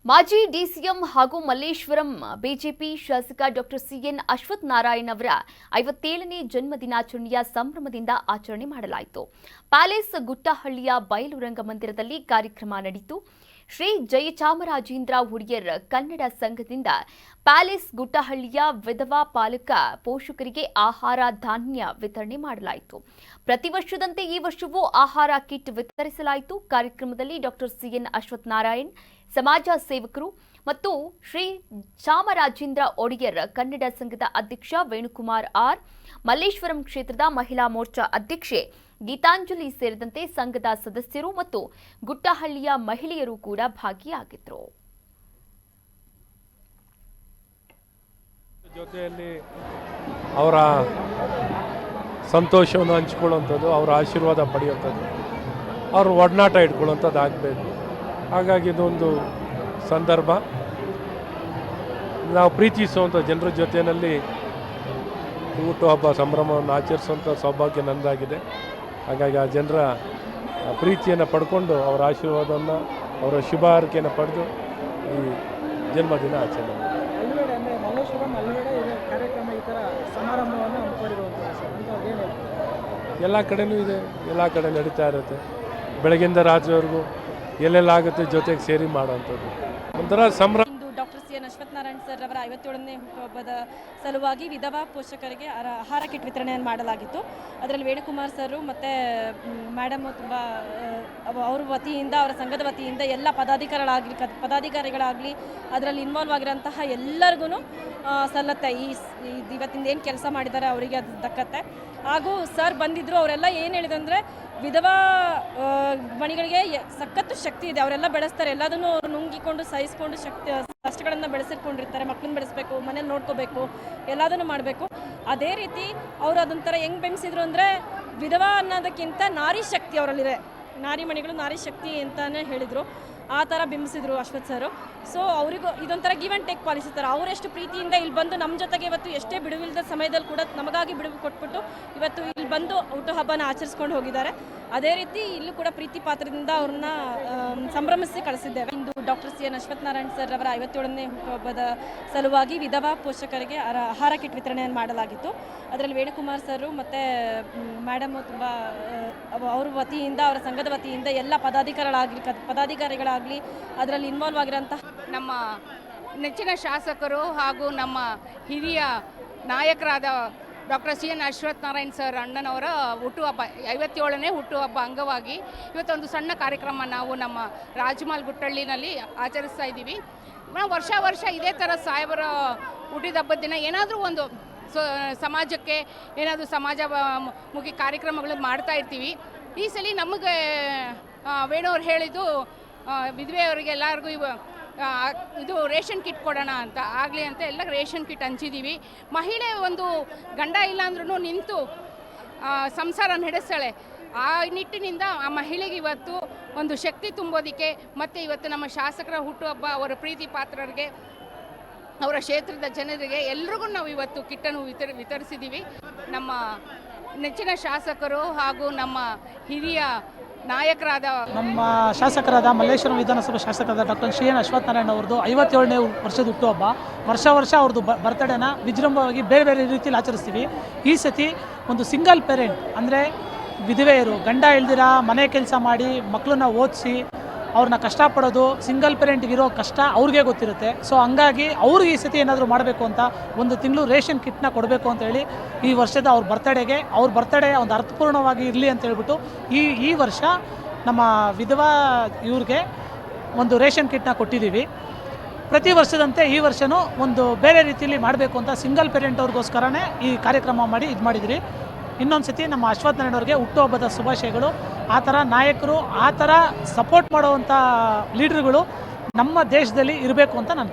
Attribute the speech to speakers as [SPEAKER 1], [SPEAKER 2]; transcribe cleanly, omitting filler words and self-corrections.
[SPEAKER 1] ಮಾಜಿ ಡಿಸಿಎಂ ಹಾಗೂ ಮಲ್ಲೇಶ್ವರಂ ಬಿಜೆಪಿ ಶಾಸಕ ಡಾಕ್ಟರ್ ಸಿಎನ್ ಅಶ್ವಥ್ ನಾರಾಯಣ್ ಅವರ 57ನೇ ಜನ್ಮದಿನಾಚರಣೆಯ ಸಂಭ್ರಮದಿಂದ ಆಚರಣೆ ಮಾಡಲಾಯಿತು. ಪ್ಯಾಲೇಸ್ ಗುಟ್ಟಹಳ್ಳಿಯ ಬಯಲು ರಂಗಮಂದಿರದಲ್ಲಿ ಕಾರ್ಯಕ್ರಮ ನಡೆಯಿತು. ಶ್ರೀ ಜಯಚಾಮರಾಜೇಂದ್ರ ಒಡೆಯರ್ ಕನ್ನಡ ಸಂಘದಿಂದ ಪ್ಯಾಲೇಸ್ ಗುಟ್ಟಹಳ್ಳಿಯ ವಿಧವಾ ಪಾಲಕ ಪೋಷಕರಿಗೆ ಆಹಾರ ಧಾನ್ಯ ವಿತರಣೆ ಮಾಡಲಾಯಿತು. ಪ್ರತಿ ವರ್ಷದಂತೆ ಈ ವರ್ಷವೂ ಆಹಾರ ಕಿಟ್ ವಿತರಿಸಲಾಯಿತು. ಕಾರ್ಯಕ್ರಮದಲ್ಲಿ ಡಾಕ್ಟರ್ ಸಿಎನ್ ಅಶ್ವಥ್ ನಾರಾಯಣ್, ಸಮಾಜ ಸೇವಕರು ಮತ್ತು ಶ್ರೀ ಚಾಮರಾಜೇಂದ್ರ ಒಡೆಯರ್ ಕನ್ನಡ ಸಂಘದ ಅಧ್ಯಕ್ಷ ವೇಣುಕುಮಾರ್ ಆರ್, ಮಲ್ಲೇಶ್ವರಂ ಕ್ಷೇತ್ರದ ಮಹಿಳಾ ಮೋರ್ಚಾ ಅಧ್ಯಕ್ಷೆ ಗೀತಾಂಜಲಿ ಸೇರಿದಂತೆ ಸಂಘದ ಸದಸ್ಯರು ಮತ್ತು ಗುಟ್ಟಹಳ್ಳಿಯ ಮಹಿಳೆಯರು ಕೂಡ ಭಾಗಿಯಾಗಿದ್ದರು.
[SPEAKER 2] ಜೊತೆಯಲ್ಲಿ ಅವರ ಸಂತೋಷವನ್ನು ಹಂಚಿಕೊಳ್ಳುವಂಥದ್ದು, ಅವರ ಆಶೀರ್ವಾದ ಪಡೆಯುವಂಥದ್ದು, ಅವ್ರ ಒಡನಾಟ ಇಟ್ಕೊಳ್ಳುವಂಥದ್ದು ಆಗಬೇಕು. ಹಾಗಾಗಿ ಇದೊಂದು ಸಂದರ್ಭ. ನಾವು ಪ್ರೀತಿಸುವಂಥ ಜನರ ಜೊತೆಯಲ್ಲಿ ಹುಟ್ಟುಹಬ್ಬ ಸಂಭ್ರಮವನ್ನು ಆಚರಿಸುವಂಥ ಸೌಭಾಗ್ಯ ನಂದಾಗಿದೆ. ಹಾಗಾಗಿ ಆ ಜನರ ಪ್ರೀತಿಯನ್ನು ಪಡ್ಕೊಂಡು ಅವರ ಆಶೀರ್ವಾದವನ್ನು, ಅವರ ಶುಭ ಹಾರೈಕೆಯನ್ನು ಪಡೆದು ಈ ಜನ್ಮದಿನ ಆಚರಣೆ ಮಾಡಿ. ಎಲ್ಲ ಕಡೆಯೂ ಇದೆ, ಎಲ್ಲ ಕಡೆ ನಡೀತಾ ಇರುತ್ತೆ. ಬೆಳಗ್ಗಿಂದ ರಾತ್ರಿವರೆಗೂ ಎಲ್ಲೆಲ್ಲಾಗುತ್ತೆ ಜೊತೆಗೆ ಸೇರಿ ಮಾಡುವಂಥದ್ದು ಒಂಥರ ಸಂಭ್ರಮ.
[SPEAKER 3] Doctor CN Ashwath Narayan sir ಅವರ 57ನೇ ಹುಟ್ಟುಹಬ್ಬದ ಸಲುವಾಗಿ ವಿಧವಾ ಪೋಷಕರಿಗೆ ಆಹಾರ ಕಿಟ್ ವಿತರಣೆಯನ್ನು ಮಾಡಲಾಗಿತ್ತು. ಅದರಲ್ಲಿ ವೇಣುಕುಮಾರ್ ಸರ್ ಮತ್ತು ಮೇಡಮು ತುಂಬ ಅವ್ರ ವತಿಯಿಂದ, ಅವರ ಸಂಘದ ವತಿಯಿಂದ ಎಲ್ಲ ಪದಾಧಿಕಾರಿಗಳಾಗಲಿ ಅದರಲ್ಲಿ ಇನ್ವಾಲ್ವ್ ಆಗಿರೋಂತಹ ಎಲ್ಲರಿಗೂ ಸಲ್ಲತ್ತೆ. ಇವತ್ತಿಂದ ಏನು ಕೆಲಸ ಮಾಡಿದ್ದಾರೆ ಅವರಿಗೆ ಅದು ದಕ್ಕತ್ತೆ. ಹಾಗೂ ಸರ್ ಬಂದಿದ್ದರು, ಅವರೆಲ್ಲ ಏನು ಹೇಳಿದಂದರೆ ವಿಧವಾ ಮಣಿಗಳಿಗೆ ಸಖತ್ತು ಶಕ್ತಿ ಇದೆ, ಅವರೆಲ್ಲ ಬೆಳೆಸ್ತಾರೆ, ಎಲ್ಲದನ್ನು ಅವರು ನುಂಗಿಕೊಂಡು ಸಹಿಸ್ಕೊಂಡು ಕಷ್ಟಗಳನ್ನು ಬೆಳೆಸಿಕೊಂಡಿರ್ತಾರೆ. ಮಕ್ಕಳನ್ನ ಬೆಳೆಸಬೇಕು, ಮನೇಲಿ ನೋಡ್ಕೋಬೇಕು, ಎಲ್ಲದನ್ನು ಮಾಡಬೇಕು. ಅದೇ ರೀತಿ ಅವರು ಅದೊಂಥರ ಹೆಂಗೆ ಬೆಳೆಸಿದ್ರು ಅಂದರೆ, ವಿಧವಾ ಅನ್ನೋದಕ್ಕಿಂತ ನಾರಿ ಶಕ್ತಿ ಅವರಲ್ಲಿದೆ, ನಾರಿ ಮಣಿಗಳು ನಾರಿ ಶಕ್ತಿ ಅಂತಲೇ ಹೇಳಿದರು. ಆ ಥರ ಬಿಂಬಿಸಿದ್ರು ಅಶ್ವಥ್ ಸರ್. ಸೊ ಅವರಿಗೂ ಇದೊಂಥರ ಗಿವ್ ಆ್ಯಂಡ್ ಟೇಕ್ ಪಾಲಿಸಿ ಥರ. ಅವರೆಷ್ಟು ಪ್ರೀತಿಯಿಂದ ಇಲ್ಲಿ ಬಂದು ನಮ್ಮ ಜೊತೆಗೆ ಇವತ್ತು ಎಷ್ಟೇ ಬಿಡುವಿಲ್ಲದ ಸಮಯದಲ್ಲಿ ಕೂಡ ನಮಗಾಗಿ ಬಿಡುವು ಕೊಟ್ಬಿಟ್ಟು ಇವತ್ತು ಇಲ್ಲಿ ಬಂದು ಹುಟ್ಟುಹಬ್ಬನ ಆಚರಿಸ್ಕೊಂಡು ಹೋಗಿದ್ದಾರೆ. ಅದೇ ರೀತಿ ಇಲ್ಲೂ ಕೂಡ ಪ್ರೀತಿ ಪಾತ್ರದಿಂದ ಅವ್ರನ್ನ ಸಂಭ್ರಮಿಸಿ ಕಳಿಸಿದ್ದೇವೆ. ಇಂದು doctor CN Ashwath Narayan sir ಅವರ 57ನೇ ಹುಟ್ಟುಹಬ್ಬದ ಸಲುವಾಗಿ ವಿಧವಾ ಪೋಷಕರಿಗೆ ಆಹಾರ ಕಿಟ್ ವಿತರಣೆಯನ್ನು ಮಾಡಲಾಗಿತ್ತು. ಅದರಲ್ಲಿ ವೇಣುಕುಮಾರ್ ಸರ್ ಮತ್ತು ಮೇಡಮು ತುಂಬ ಅವ್ರ ವತಿಯಿಂದ, ಅವರ ಸಂಘದ ವತಿಯಿಂದ ಎಲ್ಲ ಪದಾಧಿಕಾರಿಗಳಾಗಲಿ ಅದರಲ್ಲಿ ಇನ್ವಾಲ್ವ್ ಆಗಿರೋಂತಹ
[SPEAKER 4] ನಮ್ಮ ನೆಚ್ಚಿನ ಶಾಸಕರು ಹಾಗೂ ನಮ್ಮ ಹಿರಿಯ ನಾಯಕರಾದ doctor CN Ashwath Narayan sir ಅಣ್ಣನವರ ಹುಟ್ಟುಹಬ್ಬ 57ನೇ ಹುಟ್ಟುಹಬ್ಬ ಅಂಗವಾಗಿ ಇವತ್ತೊಂದು ಸಣ್ಣ ಕಾರ್ಯಕ್ರಮ ನಾವು ನಮ್ಮ ರಾಜಮಹಲ್ ಗುಟ್ಟಹಳ್ಳಿನಲ್ಲಿ ಆಚರಿಸ್ತಾ ಇದ್ದೀವಿ. ನಾವು ವರ್ಷ ಇದೇ ಥರ ಸಾಹೇಬರ ಹುಟ್ಟಿದ ಹಬ್ಬದ ದಿನ ಏನಾದರೂ ಒಂದು ಸಮಾಜಕ್ಕೆ ಏನಾದರೂ ಸಮಾಜಮುಖಿ ಕಾರ್ಯಕ್ರಮಗಳು ಮಾಡ್ತಾ ಇರ್ತೀವಿ. ಈ ಸಲ ನಮಗೆ ವೇಣುವ್ರು ಹೇಳಿದ್ದು ವಿಧವೆಯವರಿಗೆ ಎಲ್ಲರಿಗೂ ಇದು ರೇಷನ್ ಕಿಟ್ ಕೊಡೋಣ ಅಂತ ಆಗಲಿ ಅಂತ ಎಲ್ಲ ರೇಷನ್ ಕಿಟ್ ಹಂಚಿದ್ದೀವಿ. ಮಹಿಳೆ ಒಂದು ಗಂಡ ಇಲ್ಲ ಅಂದ್ರೂ ನಿಂತು ಸಂಸಾರ ನಡೆಸ್ತಾಳೆ. ಆ ನಿಟ್ಟಿನಿಂದ ಆ ಮಹಿಳೆಗೆ ಇವತ್ತು ಒಂದು ಶಕ್ತಿ ತುಂಬೋದಕ್ಕೆ ಮತ್ತು ಇವತ್ತು ನಮ್ಮ ಶಾಸಕರ ಹುಟ್ಟುಹಬ್ಬ, ಅವರ ಪ್ರೀತಿ ಪಾತ್ರರಿಗೆ, ಅವರ ಕ್ಷೇತ್ರದ ಜನರಿಗೆ ಎಲ್ರಿಗೂ ನಾವು ಇವತ್ತು ಕಿಟ್ಟನ್ನು ವಿತರಿಸಿದ್ದೀವಿ. ನಮ್ಮ ನೆಚ್ಚಿನ ಶಾಸಕರು ಹಾಗೂ ನಮ್ಮ ಹಿರಿಯ ನಾಯಕರಾದ
[SPEAKER 5] ನಮ್ಮ ಶಾಸಕರಾದ ಮಲ್ಲೇಶ್ವರಂ ವಿಧಾನಸಭಾ ಶಾಸಕರಾದ ಡಾಕ್ಟರ್ ಸಿಎನ್ ಅಶ್ವಥ್ ನಾರಾಯಣ್ ಅವ್ರದ್ದು 57ನೇ ವರ್ಷದ ಹುಟ್ಟುಹಬ್ಬ. ವರ್ಷ ಅವ್ರದ್ದು ಬರ್ತ್ಡೇನ ವಿಜೃಂಭವಾಗಿ ಬೇರೆ ರೀತಿಯಲ್ಲಿ ಆಚರಿಸ್ತೀವಿ. ಈ ಸತಿ ಒಂದು ಸಿಂಗಲ್ ಪೇರೆಂಟ್ ಅಂದರೆ ವಿಧವೆಯರು, ಗಂಡ ಇಲ್ದಿರ ಮನೆ ಕೆಲಸ ಮಾಡಿ ಮಕ್ಕಳನ್ನ ಓದಿಸಿ ಅವ್ರನ್ನ ಕಷ್ಟಪಡೋದು, ಸಿಂಗಲ್ ಪೇರೆಂಟ್ಗಿರೋ ಕಷ್ಟ ಅವ್ರಿಗೆ ಗೊತ್ತಿರುತ್ತೆ. ಸೊ ಹಂಗಾಗಿ ಅವ್ರಿಗೆ ಈ ಸತಿ ಏನಾದರೂ ಮಾಡಬೇಕು ಅಂತ ಒಂದು ತಿಂಗಳು ರೇಷನ್ ಕಿಟ್ನ ಕೊಡಬೇಕು ಅಂತ ಹೇಳಿ ಈ ವರ್ಷದ ಅವ್ರ ಬರ್ತಡೇ ಒಂದು ಅರ್ಥಪೂರ್ಣವಾಗಿ ಇರಲಿ ಅಂತ ಹೇಳ್ಬಿಟ್ಟು ಈ ವರ್ಷ ನಮ್ಮ ವಿಧವಾ ಇವ್ರಿಗೆ ಒಂದು ರೇಷನ್ ಕಿಟ್ನ ಕೊಟ್ಟಿದ್ದೀವಿ. ಪ್ರತಿ ವರ್ಷದಂತೆ ಈ ವರ್ಷವೂ ಒಂದು ಬೇರೆ ರೀತಿಯಲ್ಲಿ ಮಾಡಬೇಕು ಅಂತ ಸಿಂಗಲ್ ಪೇರೆಂಟ್ ಅವ್ರಿಗೋಸ್ಕರನೇ ಈ ಕಾರ್ಯಕ್ರಮ ಮಾಡಿ ಮಾಡಿದಿರಿ. ಇನ್ನೊಂದು ಸತಿ ನಮ್ಮ ಅಶ್ವಥ್ ನಾರಾಯಣ್ ಅವ್ರಿಗೆ ಹುಟ್ಟುಹಬ್ಬದ ಶುಭಾಶಯಗಳು. ಆ ಥರ ನಾಯಕರು, ಆ ಥರ ಸಪೋರ್ಟ್ ಮಾಡುವಂಥ ಲೀಡರ್ಗಳು ನಮ್ಮ ದೇಶದಲ್ಲಿ ಇರಬೇಕು ಅಂತ ನಾನು